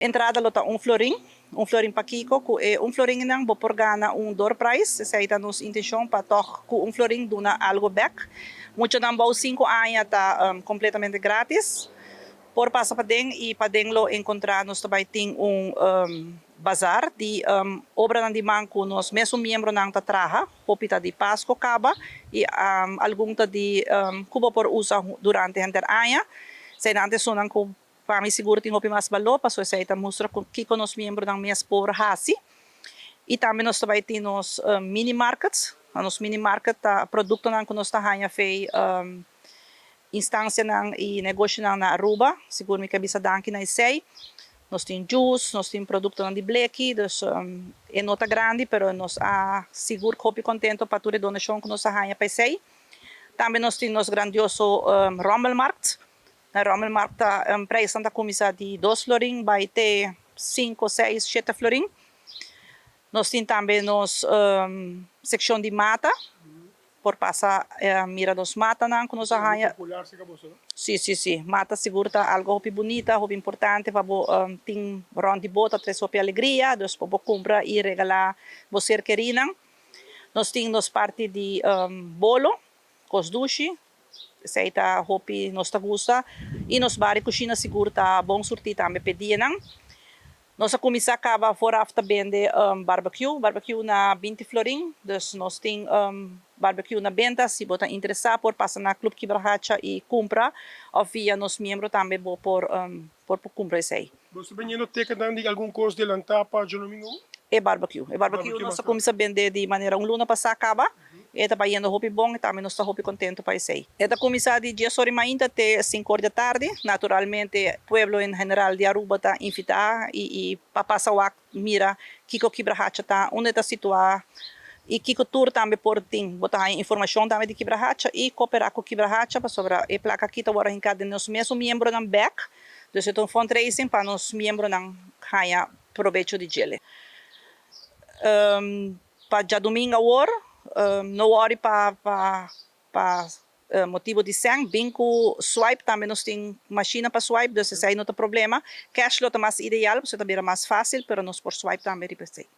Entrada lota um florim pa kiko, ku florin nang boporgana door price, sa ita nos intensyon pa toch ku florin duna algo back. Mucho nang bau 5 anos tá completamente grátis. Por passa padeng e padenglo encontrarnos também tem bazar de obra de manco nos mesmo membro nang tatraha, popita de Pasco caba e algum de cubo por usa durante enter anya. Sa antes sonang ko para mim seguro tem mais valor, passou essa aí mostra que nos membros da minha por hasi. E também nós também temos mini markets, nos mini market produto nang que nós tá hanya fei instância nang e negócio nang na Aruba, seguro me cabeça danke na sei. Nós tem juice, nós tem produto nang de black, dus é nota grande, pero nós seguro copy contento para toda donação que nós tá hanya para sei. Também nós tem nos grandioso Rommelmarkt. Na Rommelmarkt prijs aan de commissie die 2 florin, bij te 5, 6, 7 florin. Nós temos também nos seção de mata, por passar mira dos mata não que nós arranha. Sim, mata seguro tá algo hopi bonita, hopi importante, vabo tem rondi bota, tres hopi alegria, dus pobo compra e regalar você querina. Nós temos parte de bolo, cos dushi. Seita hopi nos gusta e nos bari cozinha seguro tá bom surtir também pedir não. Nossa comissão acaba fora after vende barbecue na 20 florin, dus nós tem barbecue na venda, se você interessar por passar na Club Quibrahacha e compra, ou via nos membros também por comprar isso aí. Você vem no teka de algum custo de lantar para o domingo? É barbecue nossa comissão vende de maneira luna passar acaba. Eta pa yendo hopi bom e também nós está hopi contento para isso aí. Eta comissão de dia sori ainda até 5 horas da tarde, naturalmente pueblo em geral de Aruba está invitado e para passar o mira Kiko Quibrahacha está onde está situado e Kiko Tour também por tem botar informação também de Quibrahacha e cooperar com Quibrahacha para sobre a placa aqui tá agora em cada nos mesmo membro ng back, dus então fundraising para nos membro ng kaya provecho de gele. Para já domingo agora não worry para motivo de sangue, binco swipe também nós tem máquina para swipe, então isso aí não tem problema. Cash lot é mais ideal, você também é mais fácil, pero nós por swipe também representa.